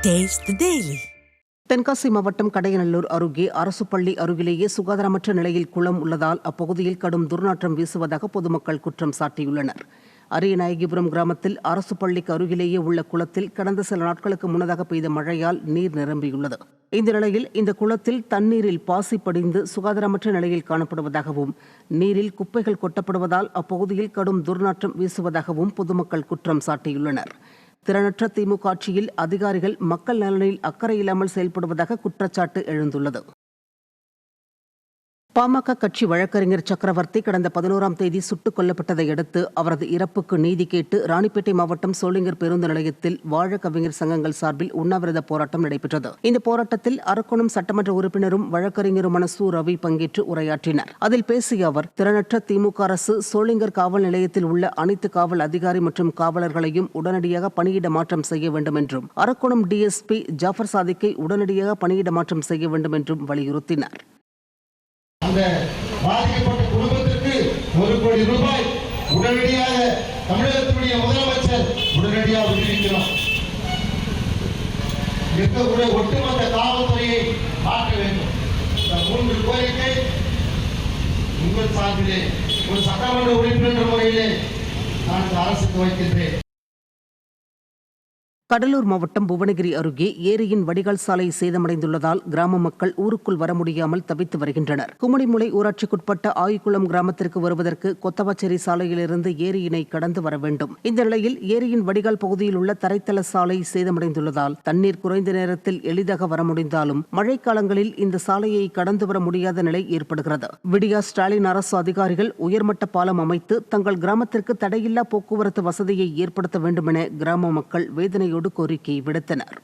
Taste the Daily. Tenkasi மாவட்டம் கடையநல்லூர் அருகே அரசு பள்ளி அருகிலேயே சுகாதாரமற்ற நிலையில் குளம் உள்ளதால் அப்பகுதியில் கடும் துர்நாற்றம் வீசுவதாக பொதுமக்கள் குற்றம் சாட்டியுள்ளனர். அரியநாயகிபுரம் கிராமத்தில் அரசு பள்ளிக்கு அருகிலேயே உள்ள குளத்தில் கடந்த சில நாட்களுக்கு முன்னதாக பெய்த மழையால் நீர் நிரம்பியுள்ளது. இந்த நிலையில் இந்த குளத்தில் தண்ணீரில் பாசி படிந்து சுகாதாரமற்ற நிலையில் காணப்படுவதாகவும் நீரில் குப்பைகள் கொட்டப்படுவதால் அப்பகுதியில் கடும் துர்நாற்றம் வீசுவதாகவும் பொதுமக்கள் குற்றம் சாட்டியுள்ளனர். திறனற்ற திமுக ஆட்சியில் அதிகாரிகள் மக்கள் நலனில் அக்கறை இல்லாமல் செயல்படுவதாக குற்றச்சாட்டு எழுந்துள்ளது. பாமக கட்சி வழக்கறிஞர் சக்கரவர்த்தி கடந்த 11ஆம் தேதி சுட்டுக் கொல்லப்பட்டதை அடுத்து அவரது இறப்புக்கு நீதி கேட்டு ராணிப்பேட்டை மாவட்டம் சோளிங்கர் பேருந்து நிலையத்தில் வாழ கவிஞர் சங்கங்கள் சார்பில் உண்ணாவிரத போராட்டம் நடைபெற்றது. இந்த போராட்டத்தில் அரக்கோணம் சட்டமன்ற உறுப்பினரும் வழக்கறிஞருமான சு. ரவி பங்கேற்று உரையாற்றினார். அதில் பேசிய அவர், திறனற்ற திமுக அரசு சோளிங்கர் காவல் நிலையத்தில் உள்ள அனைத்து காவல் அதிகாரி மற்றும் காவலர்களையும் உடனடியாக பணியிட மாற்றம் செய்ய வேண்டும் என்றும், அரக்கோணம் டிஎஸ்பி ஜாஃபர் சாதிக்கை உடனடியாக பணியிட மாற்றம் செய்ய வேண்டும் என்றும் வலியுறுத்தினார். அந்த பாதிக்கப்பட்ட குடும்பத்திற்கு 1 கோடி ரூபாய் உடனடியாக தமிழகத்தினுடைய முதலமைச்சர் உடனடியாக விடுவிக்கிறோம். இருக்கக்கூடிய ஒட்டுமொத்த காவல்துறையை மாற்ற வேண்டும். இந்த 3 கோரிக்கை உங்கள் சார்பிலே ஒரு சட்டமன்ற உறுப்பினர் முறையிலே நான் அரசுக்கு வைக்கின்றேன். கடலூர் மாவட்டம் புவனகிரி அருகே ஏரியின் வடிகால் சாலை சேதமடைந்துள்ளதால் கிராம மக்கள் ஊருக்குள் வர முடியாமல் தவித்து வருகின்றனர். கும்மிடிமுலை ஊராட்சிக்குட்பட்ட ஆய்குளம் கிராமத்திற்கு வருவதற்கு கொத்தவாச்சேரி சாலையிலிருந்து ஏரியினை கடந்து வர வேண்டும். இந்த நிலையில் ஏரியின் வடிகால் பகுதியில் உள்ள தரைத்தள சாலை சேதமடைந்துள்ளதால் தண்ணீர் குறைந்த நேரத்தில் எளிதாக வர முடிந்தாலும் மழைக்காலங்களில் இந்த சாலையை கடந்து வர முடியாத நிலை ஏற்படுகிறது. விடியா ஸ்டாலின் அரசு அதிகாரிகள் உயர்மட்ட பாலம் அமைத்து தங்கள் கிராமத்திற்கு தடையில்லா போக்குவரத்து வசதியை ஏற்படுத்த வேண்டும் என கிராம மக்கள் வேதனையோடு கோரிக்கை விடுத்தனர்.